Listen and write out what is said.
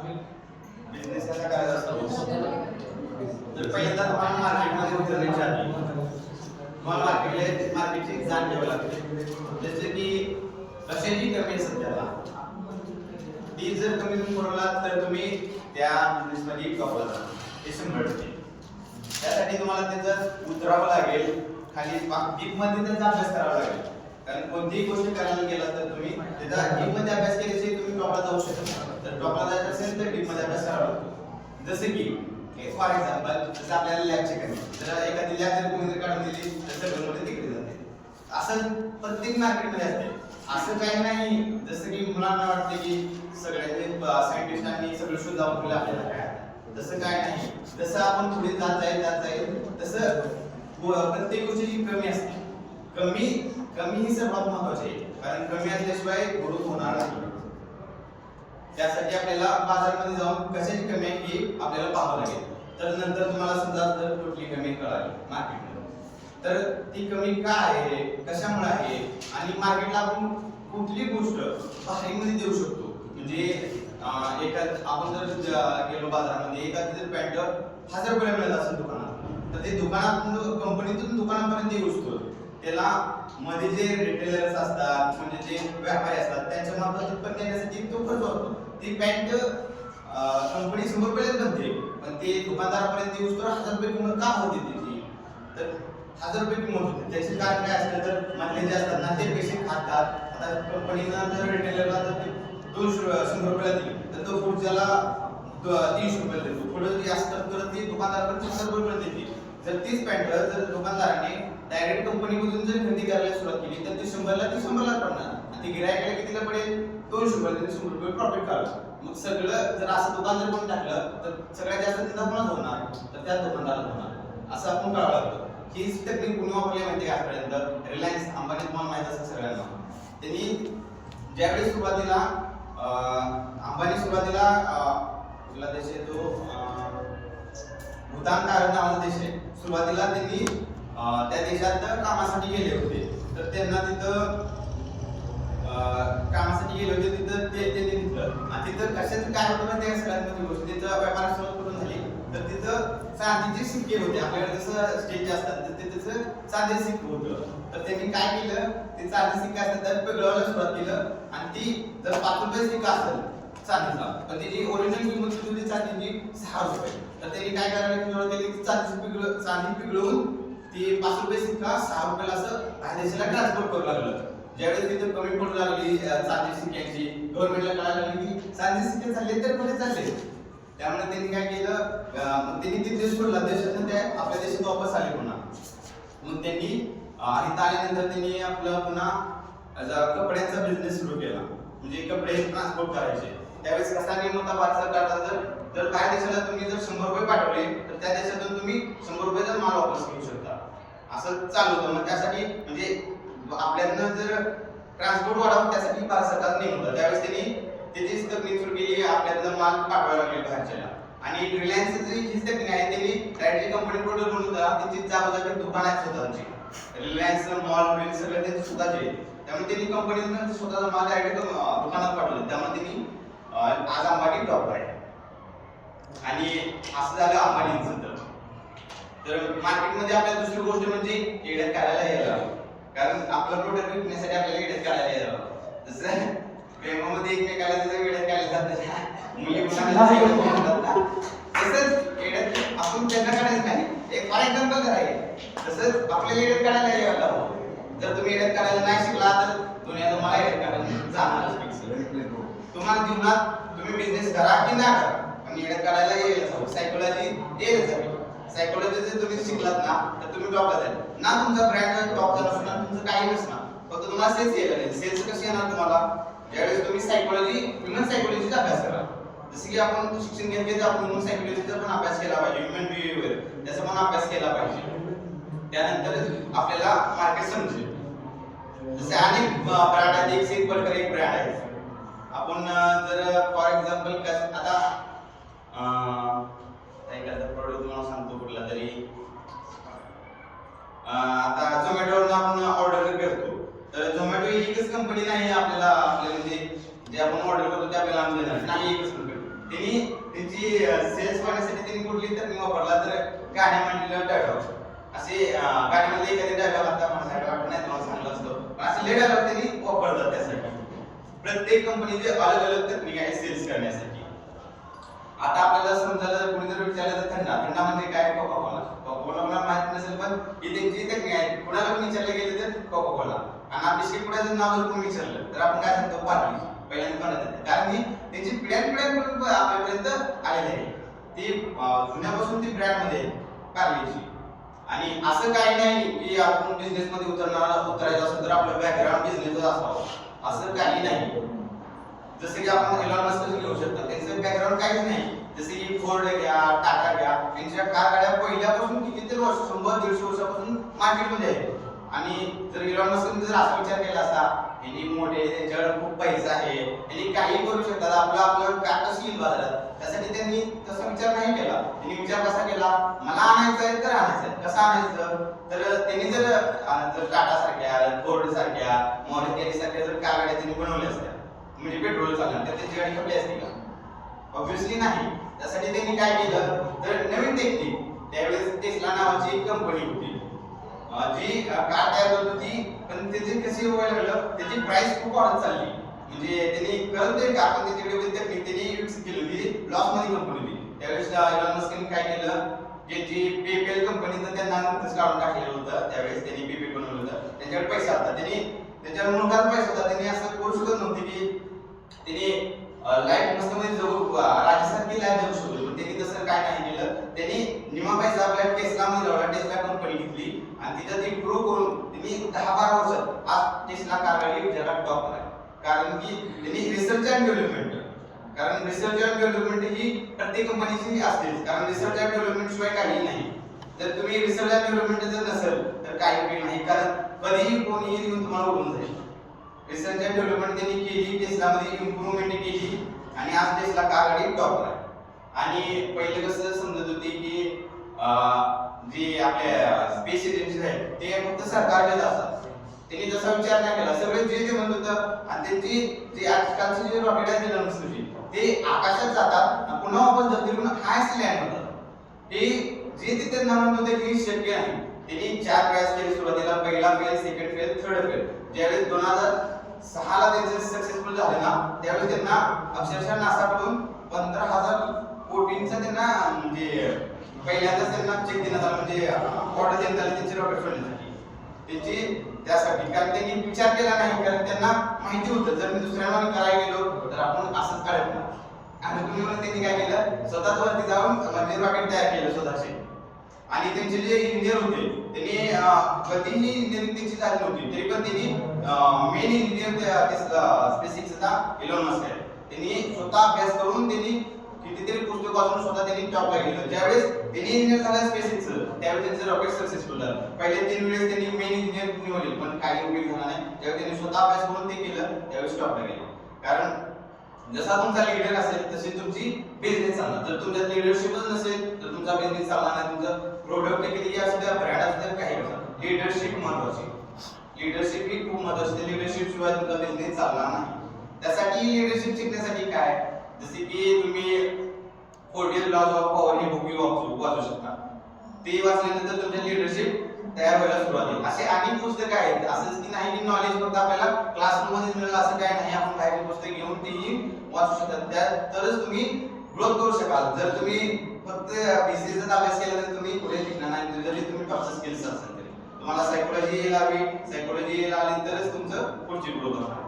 Business कसा करायचा असतो तर पहिल्यांदा तुम्हाला मार्केटमध्ये उतरण्याच्या आधी तुम्हाला मार्केटची जाण घ्यावी लागते. जसे की कशाची कमी आहे सध्याला ती जर कमी पुरवला तर तुम्ही त्या बिझनेसमध्ये टॉपला जाल, हे 100%. त्यासाठी तुम्हाला त्याचं उतरावं लागेल, खाली डीपमध्ये त्याचा अभ्यास करावा लागेल. कारण कोणतीही गोष्ट करायला गेला तर तुम्ही त्याचा डीपमध्ये अभ्यास केल्याशिवाय तुम्ही टॉपला जाऊ शकत नाही. तर टॉपला जायचं असेल तर डीपमध्ये अभ्यास करावा लागतो. जसे की फॉर एक्झाम्पल जसं आपल्याला लॅबचे कमी जर एखादी लॅब जर कोणी काढून दिली तर सगळं तिकडे जाते. असं प्रत्येक मार्केटमध्ये असते. असं काही नाही जसं की मुलांना वाटते की सगळ्यांनी सायंटिस्टांनी सगळं शोधावं केलं आपल्याला काय, तसं काय नाही. जसं आपण पुढे जात जाईल तसं प्रत्येक गोष्टीची कमी असते. कमी ही सर्वात महत्त्वाची आहे, कारण कमी असल्याशिवाय ग्रोथ होणार नाही. त्यासाठी आपल्याला बाजारामध्ये जाऊन कशाची कमी आहे हे आपल्याला पाहावं लागेल. तर नंतर तुम्हाला समजा जर कुठली कमी कळाली मार्केटमध्ये तर ती कमी का आहे, कशामुळे आहे आणि मार्केटला आपण कुठली गोष्ट भारीमध्ये देऊ शकतो. म्हणजे आपण जर गेलो बाजारामध्ये एखादी जर पॅन्ट 1000 रुपयाला मिळत असेल दुकानात, तर ते दुकानातून कंपनीतून दुकानापर्यंत ही गोष्ट त्याला मध्ये जे रिटेलर्स असतात म्हणजे जे व्यापारी असतात त्यांच्या मार्फत पण देण्यासाठी तो खर्च होतो. ती पॅन्ट कंपनी 100 रुपयालाच बनते, पण ते दुकानदारापर्यंत येऊस तर 1000 रुपये किंमत का होती त्याची, तर 1000 रुपये किंमत होते. त्याचे कारण काय असतं तर मधले जे असतात ना ते पैसे खातात. आता कंपनीनं जर रिटेलरला जर 100 रुपयाला दिली तर तो पुढच्याला 300 रुपयाला देतो. पुढे जे असतात तर ती दुकानदाराकडे 1000 रुपये देते. जर तीच पॅन्ट जर दुकानदाराने डायरेक्ट कंपनीमधून जर खरेदी करायला सुरुवात केली तर ती 100 ला पडणार आणि ती गिरायकाला कितीला पडेल 200 रुपये, 100 रुपये प्रॉफिट काढतो. मग सगळं जर असं दुकान जर कोणी टाकलं तर सगळ्यात जास्त तिथं कोणाच होणार, तर त्या दुकानदाराला होणार. असं आपण कळावं लागतं. हीच टेक्निक कुणी वापरली माहिती आहे आजपर्यंत. रिलायन्स अंबानी तुम्हाला माहित असेल सगळ्यांना. त्यांनी ज्यावेळी सुरुवातीला अंबानी सुरुवातीला कुठला देश आहे तो भूतान नावाचा देश आहे. सुरुवातीला त्यांनी त्या देशात कामासाठी गेले होते. तर त्यांना तिथं कामासाठी गेले होते. तिथं त्यांनी तिथलं आणि तिथं कशाचं काय होतं ना त्या सगळ्यात मोठी गोष्ट तिथं व्यापार सुरुवात कुठून झाली तर तिथं चांदीचे सिक्के होते. आपल्याकडे जसं स्टेज असतात तर तिथं चांदीचे सिक्के होतं. तर त्यांनी काय केलं ते चांदी सिक्का असतात तर पिघळवायला सुरुवात केलं आणि ती जर 5 रुपये सिक्का असेल चांदीचा पण त्याची ओरिजिनल किंमत किती होती चांदीची 6 रुपये. तर त्यांनी काय करायला सुरुवात केली चांदी पिघळवून ती 5 रुपये सिक्का 6 रुपयाला असं बाहेर देशाला ट्रान्सपोर्ट करू लागलं. ज्यावेळेस तिथे कमी पडू लागली चांदी सिक्क्यांची गव्हर्नमेंटला कळायला लागली की चांदी सिक्के चालले तर पुढे चालले. त्यामुळे त्यांनी काय केलं त्यांनी ते देश सोडला. देशातून ते आपल्या देशात वापस आले पुन्हा. मग त्यांनी इथं आल्यानंतर त्यांनी आपलं पुन्हा कपड्यांचा बिझनेस सुरू केला. म्हणजे कपडे ट्रान्सपोर्ट करायचे. त्यावेळेस कसा नियम होता भारत सरकारचा जर बाहेर देशाला तुम्ही जर 100 रुपये पाठवले तर त्या देशातून तुम्ही 100 रुपयाचा माल वापस घेऊ शकता. असं चालू होतं. मग त्यासाठी म्हणजे आपल्यातनं जर ट्रान्सपोर्ट वाढावं त्यासाठी भारत सरकारचा नियम होता. त्यावेळेस त्यांनी त्याचीच तकनीक सुरू केली. आपल्यातनं माल पाठवायला लागले बाहेरच्याला. आणि रिलायन्सची जी तकनीक आहे त्यांनी डायरेक्टली कंपनी प्रोडक्ट बनवून त्यांची जागोजागी दुकान आहेत स्वतःची. रिलायन्स मॉल बिल सगळे त्यांचे स्वतःचे. त्यामुळे त्यांनी कंपनीनं स्वतःचा माल डायरेक्ट दुकानात पाठवला. त्यामुळे त्यांनी आज अंबानी टॉप आहे. आणि असं झालं अंबानींचं. तर मार्केटमध्ये आपल्याला दुसरी गोष्ट म्हणजे एड्यात काढायला यायला, कारण आपला प्रोडक्ट विकण्यासाठी आपल्याला एड्यात काढायला यायला. जसं प्रेमामध्ये एकमेकाला जसं एड्यात काढलं जातं मुली मुलांना तसंच एड्यात आपण त्यांना काढायचं नाही. एक फॉर एक्झाम्पल करायचं तसंच आपल्याला एड्यात काढायला यायला हवं. जर तुम्ही एड्यात काढायला नाही शिकला तर दुनिया तुम्हाला एड्यात काढायला जाणारच फिक्स. तुम्हाला जीवनात तुम्ही बिझनेस करा की ना करा पण एड्यात काढायला येईलच हवं. सायकोलॉजी येईलच हवी. सायकोलॉजी जर तुम्ही शिकलात ना तर तुम्ही टॉपला जाल ना. तुमचा ब्रँड टॉपचा नसणार, तुमचं काही नसणार, फक्त तुम्हाला सेल्स यायला लागेल. सेल्स कशी येणार तुम्हाला ज्यावेळेस तुम्ही सायकोलॉजी ह्युमन सायकोलॉजीचा अभ्यास करा. जसं की आपण शिक्षण घेतले तर आपण ह्युमन सायकोलॉजीचा पण अभ्यास केला पाहिजे. ह्युमन बिहेवियर त्याचा पण अभ्यास केला पाहिजे. त्यानंतर आपल्याला मार्केट समजेल. जसे अनेक ब्रँड आहेत, एक प्रकार एक ब्रँड आहे. आपण जर फॉर एक्झाम्पल आता एखादा प्रोडक्ट तुम्हाला सांगतो कुठला तरी आता झोमॅटोवरून आपण ऑर्डर करतो तर झोमॅटो ही एकच कंपनी नाही आपल्याला म्हणजे जे आपण ऑर्डर करतो ते आपल्याला आणून देणार नाही. एकच कंपनी त्यांनी त्यांची सेल्स वाढण्यासाठी त्यांनी कुठली तकनीक वापरला तर गाण्यामधलं डायलॉग असे गाण्यामध्ये एखादी डायलॉग आता मला वाटत नाही तुम्हाला सांगलं असतं पण असे लय डायलॉग त्यांनी वापरतात त्यासाठी प्रत्येक कंपनीचे अलग अलग तकनीक आहे सेल्स करण्यासाठी आता आपल्याला समजायला जर कोणी जर विचारलं तर थंडा म्हणजे काय कोका कोला कोणाला माहित नसेल पण ही त्यांची तकनीक आहे कोणाला पण विचारलं गेलं तर कोका कोला आणि बिस्किट पुड्याचं नाव जर कोणी विचारलं तर आपण काय सांगतो पार्ले पहिल्यांदा म्हणत येते कारण की त्यांची पिढ्यानपिढ्यांकडून आपल्यापर्यंत आलेली आहे ती जुन्यापासून ती ब्रँड मध्ये पार्लेची आणि असं काही नाही की आपण बिझनेस मध्ये उतरायचं असेल तर आपलं बॅकग्राऊंड बिझनेसच असावं असं काही नाही जसे की आपण एलॉन मस्क घेऊ शकतो त्यांचं बॅकग्राऊंड काहीच नाही जसे की फोर्ड घ्या टाटा घ्या त्यांच्या कार गाड्या पहिल्यापासून कितीतरी वर्ष 100-150 वर्षापासून मार्केटमध्ये आहे आणि जर एलॉन मस्कने जर असा विचार केला असता यांनी मोठे त्यांच्याकडे खूप पैसा आहे यांनी काही करू शकतात आपलं कार कशी येईल बाजारात त्यासाठी त्यांनी तसा विचार नाही केला त्यांनी विचार कसा केला मला आणायचं आहे तर आणायचं आहे कसं आणायचं तर त्यांनी जर टाटा सारख्या फोर्ड सारख्या मॉरिस सारख्या जर कार गाड्या त्यांनी बनवल्या असत्या म्हणजे पेट्रोल चालणार तर त्यांची गाडी खपली असते का ऑब्विसली नाही त्यासाठी त्यांनी काय केलं तर नवीन टेक्निक त्यावेळेस टेस्ला नावाची एक कंपनी होती जी कार तयार करत होती पण त्याची कशी व्हायला लागलं त्याची प्राइस खूप वाढत चालली म्हणजे त्यांनी करत होते कार पण त्याच्याकडे टेक्निक त्यांनी विकसित केली होती लॉस मध्ये कंपनी होती त्यावेळेस एलॉन मस्कने काय केलं जी पेपल कंपनीचं त्यांना नुकतंच काढून टाकलेलं होतं त्यावेळेस त्यांनी पेपल बनवलं होतं त्यांच्याकडे पैसा होता त्यांनी त्याच्या मुळात पैसा होता त्यांनी असं करू शकत नव्हते की त्यांनी लाईफ मस्त मध्ये जगू राजासारखी लाईफ जगू शकतो पण त्यांनी तसं काय नाही केलं त्यांनी निमा पैसा आपल्या टेस्ला मध्ये लावला टेस्ला कंपनी घेतली आणि तिथं ती ग्रो करून त्यांनी 10-12 वर्षात आज टेस्ला कार गाडी जगात टॉप आहे कारण की त्यांनी रिसर्च अँड डेव्हलपमेंट कारण रिसर्च अँड डेव्हलपमेंट ही प्रत्येक कंपनीची असतेच कारण रिसर्च अँड डेव्हलपमेंट शिवाय काही नाही जर तुम्ही रिसर्च अँड डेव्हलपमेंट जर नसेल तर काही उपयोग नाही कारण कधीही कोणी येऊन तुम्हाला उडून जाईल रिसर्च अँड डेव्हलपमेंट त्यांनी केली टेस्ला मध्ये इम्प्रूव्हमेंट केली आणि आज टेस्ला कार गाडी टॉप आहे आणि पहिले कसं समजत होती की जी आपल्या स्पेस एजन्सीज आहेत ते फक्त सरकारचेच असतात त्यांनी तसा विचार नाही केला सगळे जे म्हणत होतं आणि त्यांची जे आजकालचे जे रॉकेट आहेत एलॉन मस्कचे ते आकाशात जातात पुन्हा वापस धरतीवरून हायस्ट लँड होतात हे जे तिथे म्हणत होते की शक्य नाही त्यांनी 4 प्रयास केले सुरुवातीला पहिला fail second fail third fail ज्यावेळेस 2006 ला त्यांचे सक्सेसफुल झाले ना त्यावेळेस त्यांना अक्षरशः नासाकडून 15,000 कोटींचा त्यांना म्हणजे पहिल्यांदाच त्यांना चेक देण्यात आला म्हणजे ऑर्डर देण्यात आली त्यांची रॉकेट सोडण्यासाठी त्यांची त्यासाठी कारण त्यांनी विचार केला नाही कारण त्यांना माहिती होतं जर मी दुसऱ्यांना करायला गेलो तर आपण असंच करायचं ना आणि तुम्ही म्हणून त्यांनी काय केलं स्वतःच वरती जाऊन म्हणजे रॉकेट तयार केलं स्वतःचे आणि त्यांचे जे इंजिनियर होते त्यांनी कधीही इंजिनिअरिंग त्यांची झाली नव्हती तरी पण त्यांनी मेन इंजिनियर स्पेसिक्सचा एलॉन मस्क आहे त्यांनी स्वतः अभ्यास करून त्यांनी कितीतरी पुस्तक वाचून स्वतः त्यांनी टॉपला गेलं ज्यावेळेस त्यांनी इंजिनियर झालं स्पेसिक्सचं त्यावेळेस त्यांचं रॉकेट सक्सेसफुल झालं पहिले 3 वेळेस त्यांनी मेन इंजिनियर निवडले पण काही उपयोग झाला नाही ज्यावेळेस त्यांनी स्वतः अभ्यास करून ते केलं त्यावेळेस टॉपला गेले कारण जसा तुमचा लीडर असेल तशी तुमची बिझनेस चालणार जर तुमच्यात लीडरशिपच नसेल तर तुमचा बिझनेस चालणार नाही तुमचं प्रोडक्ट किती असू द्या ब्रँड असू द्या काही असू लीडरशिप महत्त्वाची लीडरशिप ही खूप महत्त्वाची लीडरशिप शिवाय तुमचा बिझनेस चालणार नाही त्यासाठी लीडरशिप शिकण्यासाठी काय जसे की तुम्ही 40 लॉज ऑफ पॉवर ही बुक वाचू शकता ते वाचल्यानंतर तुमच्या लीडरशिप तयार व्हायला सुरुवात होईल असे अनेक पुस्तकं आहेत असंच की नाही की नॉलेज फक्त आपल्याला क्लासरूम मध्ये मिळेल असं काही नाही आपण बाहेर पुस्तक घेऊन तेही वाचू शकता त्या तरच तुम्ही ग्रोथ करू शकाल जर तुम्ही फक्त बीसीएचा अभ्यास केला तर तुम्ही पुढे शिकणार नाही जरी तुम्ही टॉप स्किल्स असेल तरी तुम्हाला सायकोलॉजी यायला हवी सायकोलॉजी यायला आली तरच तुमचं पुढची ग्रोथ होणार